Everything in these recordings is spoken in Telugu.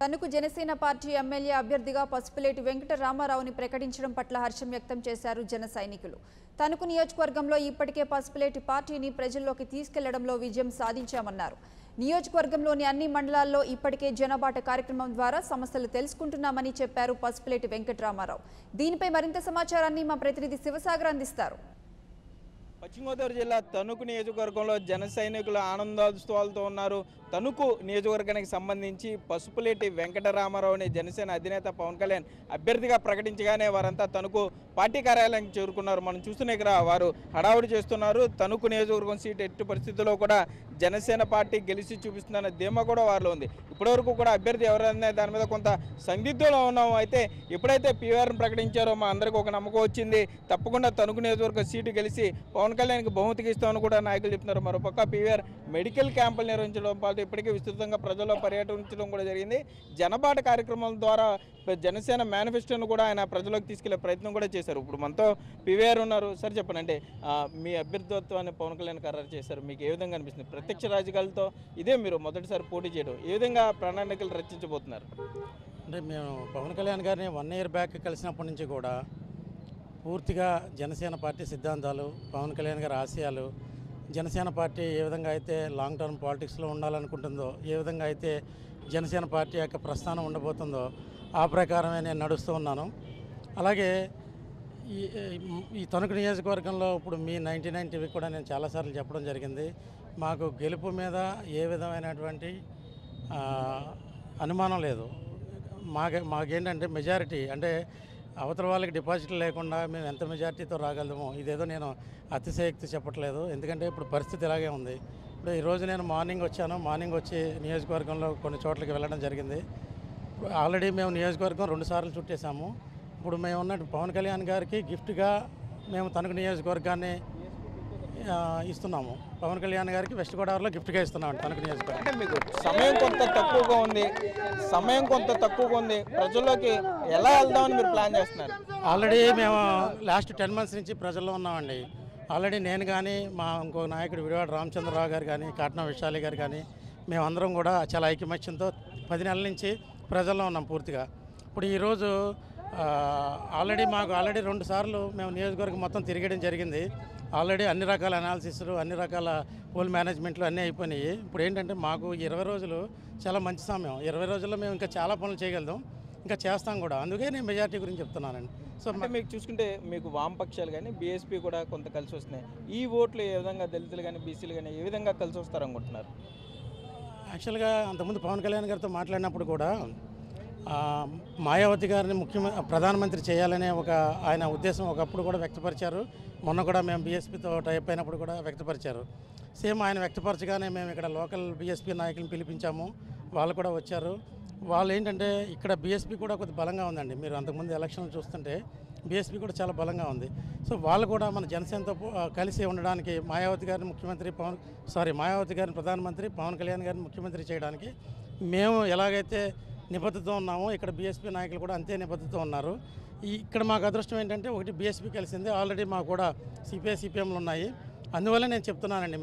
తనకు జనసేన పార్టీ ఎమ్మెల్యే అభ్యర్థిగా పసుపులేటి వెంకట రామారావుని ప్రకటించడం పట్ల హర్షం వ్యక్తం చేశారు జన సైనికులు. తనకు నియోజకవర్గంలో ఇప్పటికే పసుపులేటి పార్టీని ప్రజల్లోకి తీసుకెళ్లడంలో విజయం సాధించామన్నారు. నియోజకవర్గంలోని అన్ని మండలాల్లో ఇప్పటికే జనబాట కార్యక్రమం ద్వారా సమస్యలు తెలుసుకుంటున్నామని చెప్పారు పసుపులేటి వెంకట రామారావు. దీనిపై మరింత సమాచారాన్ని మా ప్రతినిధి శివసాగర్ అందిస్తారు. పశ్చిమ గోదావరి జిల్లా తణుకు నియోజకవర్గంలో జన సైనికులు ఆనందోత్సవాలతో ఉన్నారు. తణుకు నియోజకవర్గానికి సంబంధించి పసుపులేటి వెంకట రామారావుని జనసేన అధినేత పవన్ కళ్యాణ్ అభ్యర్థిగా ప్రకటించగానే వారంతా తణుకు పార్టీ కార్యాలయానికి చేరుకున్నారు. మనం చూస్తున్న ఇక్కడ వారు హడావుడి చేస్తున్నారు. తణుకు నియోజకవర్గం సీటు ఎట్టి పరిస్థితుల్లో కూడా జనసేన పార్టీ గెలిచి చూపిస్తుందన్న ధీమా కూడా వారిలో ఉంది. ఇప్పటివరకు కూడా అభ్యర్థి ఎవరన్నా దాని మీద కొంత సందిగ్ధంలో ఉన్నాము. అయితే ఎప్పుడైతే పీవీఆర్ని ప్రకటించారో మా అందరికీ ఒక నమ్మకం వచ్చింది. తప్పకుండా తణుకు నియోజకవర్గ సీటు గెలిచి పవన్ కళ్యాణ్కి బహుమతికి ఇస్తామని కూడా నాయకులు చెప్తున్నారు. మరోపక్క పీవీఆర్ మెడికల్ క్యాంపులు నిర్వహించడం పాటు ఇప్పటికే విస్తృతంగా ప్రజల్లో పర్యటించడం కూడా జరిగింది. జనబాట కార్యక్రమాల ద్వారా జనసేన మేనిఫెస్టోను కూడా ఆయన ప్రజల్లోకి తీసుకెళ్లే ప్రయత్నం కూడా చేశారు. ఇప్పుడు మనతో పీవీఆర్ ఉన్నారు. సార్ చెప్పండి, అంటే మీ అభ్యర్థిత్వాన్ని పవన్ కళ్యాణ్ ఖరారు చేశారు, మీకు ఏ విధంగా అనిపిస్తుంది? ప్రత్యక్ష రాజకీయాలతో ఇదే మీరు మొదటిసారి పోటీ చేయడం, ఏ విధంగా ప్రణాళికలు రచించబోతున్నారు? అంటే మేము పవన్ కళ్యాణ్ గారిని 1 year బ్యాక్ కలిసినప్పటి నుంచి కూడా పూర్తిగా జనసేన పార్టీ సిద్ధాంతాలు, పవన్ కళ్యాణ్ గారి ఆశయాలు, జనసేన పార్టీ ఏ విధంగా అయితే లాంగ్ టర్మ్ పాలిటిక్స్లో ఉండాలనుకుంటుందో, ఏ విధంగా అయితే జనసేన పార్టీ యొక్క ప్రస్థానం ఉండబోతుందో ఆ ప్రకారమే నేను నడుస్తూ ఉన్నాను. అలాగే ఈ తణుకు నియోజకవర్గంలో ఇప్పుడు మీ 99 టీవీ కూడా నేను చాలాసార్లు చెప్పడం జరిగింది. మాకు గెలుపు మీద ఏ విధమైనటువంటి అనుమానం లేదు. మాకేంటంటే మెజారిటీ, అంటే అవతల వాళ్ళకి డిపాజిట్లు లేకుండా మేము ఎంత మెజారిటీతో రాగలము, ఇదేదో నేను అతిశయోక్తి చెప్పట్లేదు. ఎందుకంటే ఇప్పుడు పరిస్థితి ఇలాగే ఉంది. ఇప్పుడు ఈరోజు నేను మార్నింగ్ వచ్చి నియోజకవర్గంలో కొన్ని చోట్లకి వెళ్ళడం జరిగింది. ఆల్రెడీ మేము నియోజకవర్గం 2 సార్లు చుట్టేసాము. ఇప్పుడు మేము ఉన్నట్టు పవన్ కళ్యాణ్ గారికి గిఫ్ట్గా మేము తణుకు నియోజకవర్గాన్ని ఇస్తున్నాము. పవన్ కళ్యాణ్ గారికి వెస్ట్ గోదావరిలో గిఫ్ట్గా ఇస్తున్నాము తణుకు నియోజకవర్గం. అంటే మీకు సమయం కొంత తక్కువగా ఉంది, ప్రజల్లోకి ఎలా వెళ్దామని మీరు ప్లాన్ చేస్తున్నారు? ఆల్రెడీ మేము లాస్ట్ 10 months నుంచి ప్రజల్లో ఉన్నామండి. ఆల్రెడీ నేను కానీ మా ఇంకో నాయకుడు విడివాడ రామచంద్రరావు గారు కానీ, కాటన విశాలి గారు కానీ, మేమందరం కూడా చాలా ఐకమత్యంతో 10 నెలల నుంచి ప్రజల్లో ఉన్నాం పూర్తిగా. ఇప్పుడు ఈరోజు మాకు 2 సార్లు మేము నియోజకవర్గం మొత్తం తిరగడం జరిగింది. ఆల్రెడీ అన్ని రకాల అనాలిసిస్లు, అన్ని రకాల పోల్ మేనేజ్మెంట్లు అన్నీ అయిపోయినాయి. ఇప్పుడు ఏంటంటే మాకు 20 రోజులు చాలా మంచి సమయం. 20 రోజుల్లో మేము ఇంకా చాలా పనులు చేయగలుగుతాం, ఇంకా చేస్తాం కూడా. అందుకే నేను మెజారిటీ గురించి చెప్తున్నానండి. సో మీకు చూసుకుంటే మీకు వామపక్షాలు కానీ బీఎస్పీ కూడా కొంత కలిసి వస్తున్నాయి. ఈ ఓట్లు ఏ విధంగా దళితులు కానీ బీసీలు కానీ ఏ విధంగా కలిసి వస్తారు అనుకుంటున్నారు? యాక్చువల్గా అంతకుముందు పవన్ కళ్యాణ్ గారితో మాట్లాడినప్పుడు కూడా మాయావతి గారిని ప్రధానమంత్రి చేయాలనే ఆయన ఉద్దేశం ఒకప్పుడు కూడా వ్యక్తపరిచారు. మొన్న కూడా మేము బీఎస్పీతో టైప్ అయినప్పుడు కూడా వ్యక్తపరిచారు. సేమ్ ఆయన వ్యక్తపరచగానే మేము ఇక్కడ లోకల్ బీఎస్పీ నాయకులను పిలిపించాము. వాళ్ళు కూడా వచ్చారు. వాళ్ళు ఏంటంటే ఇక్కడ బీఎస్పీ కూడా కొద్ది బలంగా ఉందండి. మీరు అంతకుముందు ఎలక్షన్లు చూస్తుంటే బీఎస్పీ కూడా చాలా బలంగా ఉంది. సో వాళ్ళు కూడా మన జనసేనతో కలిసి ఉండడానికి మాయావతి గారిని ప్రధానమంత్రి, పవన్ కళ్యాణ్ గారిని ముఖ్యమంత్రి చేయడానికి మేము ఎలాగైతే నిబద్ధతతో ఉన్నామో ఇక్కడ బీఎస్పీ నాయకులు కూడా అంతే నిబద్ధతతో ఉన్నారు. ఇక్కడ మాకు అదృష్టం ఏంటంటే ఒకటి బీఎస్పీ కలిసింది. ఆల్రెడీ మాకు కూడా సిపిఎంలు ఉన్నాయి. అందువల్ల నేను చెప్తున్నానండి,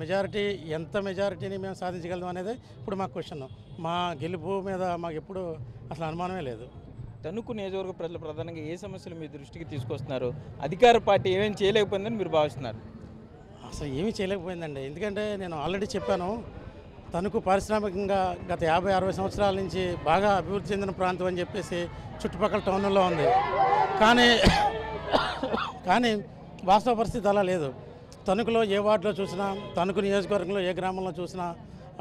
ఎంత మెజారిటీని మేము సాధించగలం అనేది ఇప్పుడు మాకు క్వశ్చన్. మా గెలుపు మీద మాకు ఎప్పుడు అసలు అనుమానమే లేదు. తణుకు నియోజకవర్గ ప్రజలు ప్రధానంగా ఏ సమస్యలు మీ దృష్టికి తీసుకొస్తున్నారు? అధికార పార్టీ ఏమేమి చేయలేకపోయిందని మీరు భావిస్తున్నారు? అసలు ఏమీ చేయలేకపోయిందండి. ఎందుకంటే నేను ఆల్రెడీ చెప్పాను, తణుకు పారిశ్రామికంగా గత 50-60 సంవత్సరాల నుంచి బాగా అభివృద్ధి చెందిన ప్రాంతం అని చెప్పేసి చుట్టుపక్కల టౌన్లలో ఉంది. కానీ వాస్తవ పరిస్థితి అలా లేదు. తణుకులో ఏ వార్డులో చూసినా, తణుకు నియోజకవర్గంలో ఏ గ్రామంలో చూసినా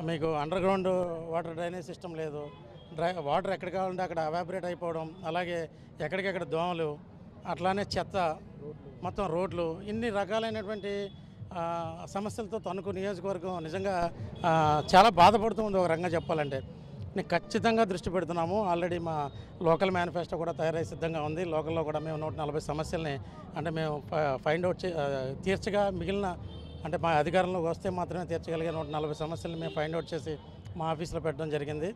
మీకు under ground water drainage system లేదు. వాటర్ ఎక్కడ కావాలంటే అక్కడ ఎవాపరేట్ అయిపోవడం, అలాగే ఎక్కడికెక్కడ దోమలు, అట్లానే చెత్త, మొత్తం రోడ్లు, ఇన్ని రకాలైనటువంటి సమస్యలతో తణుకు నియోజకవర్గం నిజంగా చాలా బాధపడుతుంది. ఒక రంగంగా చెప్పాలంటే నేను ఖచ్చితంగా దృష్టి పెడుతున్నాము. ఆల్రెడీ మా లోకల్ మేనిఫెస్టో కూడా తయారై సిద్ధంగా ఉంది. లోకల్లో కూడా మేము 140 సమస్యల్ని మేము ఫైండ్ అవుట్ తీర్చగా మిగిలిన, అంటే మా అధికారంలోకి వస్తే మాత్రమే తీర్చగలిగే 140 సమస్యలను మేము ఫైండ్ అవుట్ చేసి మా ఆఫీస్లో పెట్టడం జరిగింది.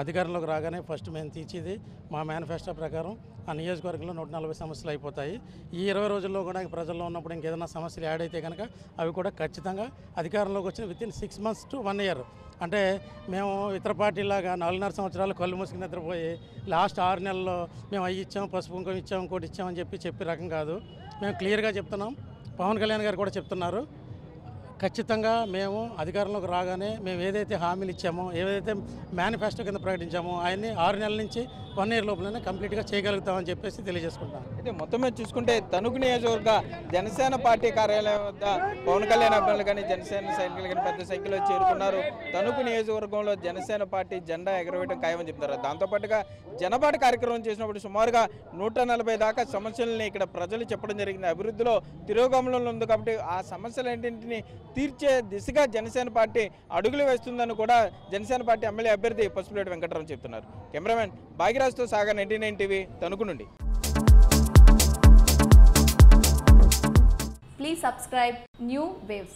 అధికారంలోకి రాగానే ఫస్ట్ మేము తీర్చేది మా మేనిఫెస్టో ప్రకారం ఆ నియోజకవర్గంలో 140 సమస్యలు అయిపోతాయి. ఈ 20 రోజుల్లో కూడా ప్రజల్లో ఉన్నప్పుడు ఇంకేదైనా సమస్యలు యాడ్ అయితే కనుక అవి కూడా ఖచ్చితంగా అధికారంలోకి వచ్చిన వితిన్ 6 months to 1 year అంటే మేము ఇతర పార్టీలాగా 4.5 సంవత్సరాలు కళ్ళు మూసుకుని నిద్రపోయి లాస్ట్ 6 నెలల్లో మేము అవి ఇచ్చాం, పసుపు కుంకుమ ఇచ్చాం, ఇంకోటి ఇచ్చామని చెప్పే రకం కాదు. మేము క్లియర్గా చెప్తున్నాం. పవన్ కళ్యాణ్ గారు కూడా చెప్తున్నారు. ఖచ్చితంగా మేము అధికారంలోకి రాగానే మేము ఏదైతే హామీలు ఇచ్చామో, ఏదైతే మేనిఫెస్టో కింద ప్రకటించామో అవన్నీ 6 నెలల నుంచి 1 ఇయర్ లోపలనే కంప్లీట్గా చేయగలుగుతామని చెప్పేసి తెలియజేసుకుంటాం. అయితే మొత్తం మీద చూసుకుంటే తణుకు నియోజకవర్గ జనసేన పార్టీ కార్యాలయం వద్ద పవన్ కళ్యాణ్ అభిమానులు కానీ జనసేన సైనికులు కానీ పెద్ద సంఖ్యలో చేరుకున్నారు. తణుకు నియోజకవర్గంలో జనసేన పార్టీ జెండా ఎగరవేయడం ఖాయమని చెప్తారు. దాంతోపాటుగా జనపాట కార్యక్రమం చేసినప్పుడు సుమారుగా 140 దాకా సమస్యలని ఇక్కడ ప్రజలు చెప్పడం జరిగింది. అభివృద్ధిలో తిరోగమనంలో ఉంది కాబట్టి ఆ సమస్యలన్నింటినీ తీర్చే దిశగా జనసేన పార్టీ అడుగులు వేస్తుందని కూడా జనసేన పార్టీ ఎమ్మెల్యే అభ్యర్థి పసుపులేటి వెంకటరావు చెప్తున్నారు. కెమెరామెన్ భాగ్యరాజ్తో సాగర్ 99 టీవీ తణుకు నుండి. Please subscribe New Waves.